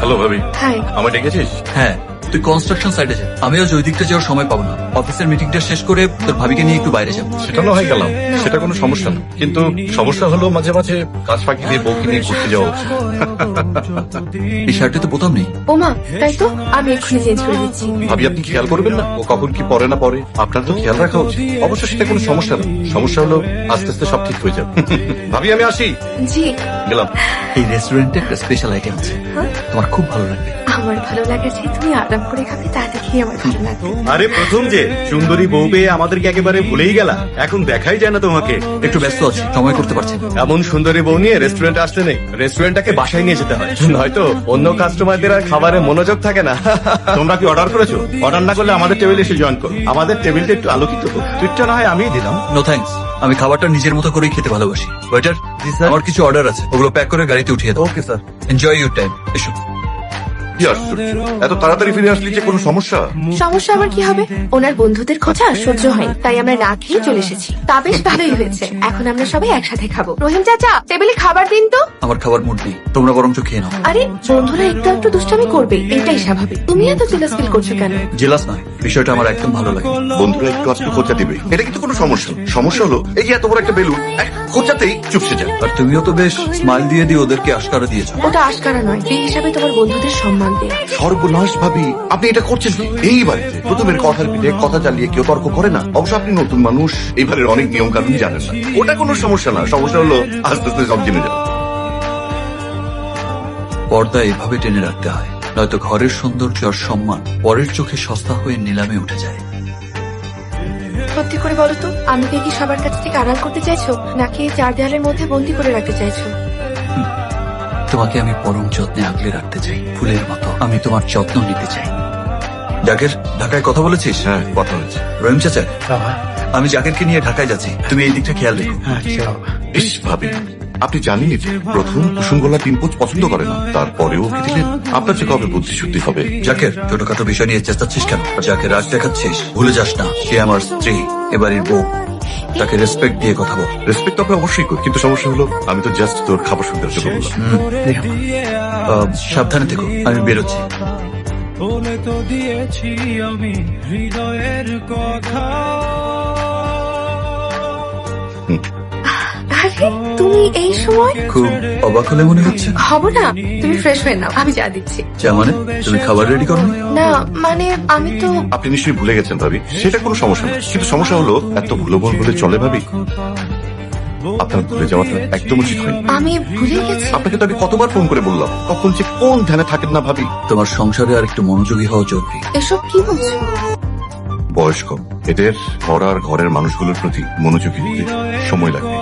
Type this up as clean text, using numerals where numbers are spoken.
Hello ভাবি, high. আমায় ডেকেছিস? হ্যাঁ, তুই কনস্ট্রাকশন সাইটে যা। আমিও ওই দিকটা যাওয়ার সময় পাবো না। অফিসের মিটিংটা শেষ করে তোর ভাবিকে নিয়ে একটু বাইরে যাবো। সেটা না হয় গেলাম, সেটা কোনো সমস্যা না, কিন্তু সমস্যা হলো মাঝে মাঝে কাজ ফাঁকি দিয়ে বউকে নিয়ে ঘুরতে যাওয়া উচিত। এই শার্টে তো বোতাম নেই। ওমা, তাই তো আমি এক্ষুনি চেঞ্জ করে দিচ্ছি। ভাবি, আপনি খেয়াল করবেন না ও কখন কি পরে না পরে? আপনার তো খেয়াল রাখা উচিত। অবশ্য সেটা কোনো সমস্যা না, সমস্যা হলো আস্তে আস্তে সব ঠিক হয়ে যাবে। ভাবি, আমি আসি, জি। গেলাম। এই রেস্টুরেন্টে একটা স্পেশাল আইটেম আছে, হ্যাঁ? তোমার খুব ভালো লাগবে। আমার ভালো লাগে যে তুমি আরাম করে খাবে, তা দেখেই আমার ভালো লাগে। আরে প্রথম যে সুন্দরী বউ পেয়ে আমাদেরকে একেবারে ভুলেই গেলা, এখন দেখাই যায় না তোমাকে। একটু ব্যস্ত আছি, সময় করতে পারছি না। এমন সুন্দরী বউ নিয়ে রেস্টুরেন্টে আসতে নেই, রেস্টুরেন্টটাকে বাসায় নিয়ে যেতে হয়, নয়তো অন্য কাস্টমারদের আর খাবারে মনোযোগ থাকে না। তোমরা কি অর্ডার করেছো? অর্ডার না করলে আমাদের টেবিলে এসে জয়েন করো, আমাদের টেবিলটা একটু আলোকিত হোক। টুইটটা না হয় আমিই দিলাম। নো থ্যাঙ্কস, আমি খাবারটা নিজের মতো করেই খেতে ভালোবাসি। ওয়েটার, আমার কিছু অর্ডার আছে, ওগুলো প্যাক করে গাড়িতে উঠিয়ে দাও। Okay sir. Enjoy your time. এসো। কি আশ্চর্য, এত তাড়াতাড়ি ফিরে আসলি যে কোনো সমস্যা? সমস্যা আবার কি হবে? ওনার বন্ধুদের খোঁজা সহ্য হয়, তাই আমরা না খেয়ে চলে এসেছি। তা বেশ ভালোই হয়েছে, এখন আমরা সবাই একসাথে খাবো। রহিম চাচা, টেবিলে খাবার দিন তো। আমার খাবার মুড নেই, তোমরা বরঞ্চ খেয়ে নাও। আরে বন্ধুরা একটু একটু দুষ্টামি করবে, এটাই স্বাভাবিক। তুমি এত জেলাস ফিল করছো কেন? জেলাস নয়, বিষয়টা আমার একদম ভালো লাগে। বন্ধুরা একটু আজকে খোঁচা দিবে, এটা কিন্তু কোনো সমস্যা না। সমস্যা হলো এই যে এত বড় একটা বেলুন এক খোঁচাতেই চুপসে যায়। আর তুমিও তো বেশ স্মাইল দিয়ে দিয়ে ওদেরকে আশকারা দিয়েছো। ওটা আশকারা নয়, এই হিসাবে তোমার বন্ধুদের সম্মান দেয়া। সর্বনাশ ভাবি, আপনি এটা করছেন কি? এই বাড়িতে প্রথমের কথার পিঠে কথা চালিয়ে কেউ তর্ক করে না। অবশ্য আপনি নতুন মানুষ, এই বাড়ির অনেক নিয়ম কানুন জানেন না। ওটা কোনো সমস্যা না, সমস্যা হলো আস্তে আস্তে সব জেনে যাবে। পর্দা এভাবে টেনে রাখতে হয়, নয়তো ঘরের সৌন্দর্য আর সম্মান পরের চোখে সস্তা হয়ে নিলামে উঠে যায়। সত্যি করে বলো তো, আমাকে কি সবার কাছ থেকে আড়াল করতে চাইছো, নাকি এই চার দেয়ালের মধ্যে বন্দি করে রাখতে চাইছো? তোমাকে আমি পরম যত্নে আগলে রাখতে চাই, ফুলের মতো। আমি তোমার যত্ন নিতে চাই। জাকের, ঢাকায় কথা বলেছিস? হ্যাঁ, কথা হয়েছে। রহিম চাচা, আমি জাকেরকে নিয়ে ঢাকায় যাচ্ছি, তুমি এই দিকটা খেয়াল রেখো। ইস ভাবি, আপনি জানেনই তো, প্রথম কুসুমগোলা তিনপোজ পছন্দ করে না, তারপরেও ওকে দিলেন। আপনার যে কবে বুদ্ধি শুদ্ধি হবে? জাকের, ছোটখাটো বিষয় নিয়ে চেঁচাচ্ছিস কেন? যাকে রাজ দেখাচ্ছিস, ভুলে যাস না সে আমার স্ত্রী, এবারের বউ। তাকে রেসপেক্ট দিয়ে কথা বল। রেসপেক্ট তো আপনি অবশ্যই করি, কিন্তু সমস্যা হলো আমি তো জাস্ট তোর খাবার সুন্দর জন্য বললাম। সাবধানে থেকো, আমি বেরোচ্ছি। বলে তো দিয়েছি আমি হৃদয়ের কথা। আরে তুমি এই সময়? খুব অবাক হলে মনে হচ্ছে। হব না, তুমি ফ্রেশ হয়ে নাও, আমি যা দিচ্ছি। যা মানে, তুমি খাবার রেডি করো? না মানে আমি তো। আপনি নিশ্চয়ই ভুলে গেছেন ভাবি, সেটা কোনো সমস্যা না, কিন্তু সমস্যা হলো এত ভুলবল বলে চলে ভাবি? আপনার ভুলে যাওয়াটা একদম উচিত হয়নি। আমি ভুলে গেছি। আপনাকে তো আমি কতবার ফোন করে বললাম, কখন যে কোন ধ্যানে থাকেন না ভাবি। তোমার সংসারে আর একটু মনোযোগী হওয়া জরুরি। এসব কি বলছো? বয়স কম, এদের ঘর আর ঘরের মানুষগুলোর প্রতি মনোযোগী হতে সময় লাগবে।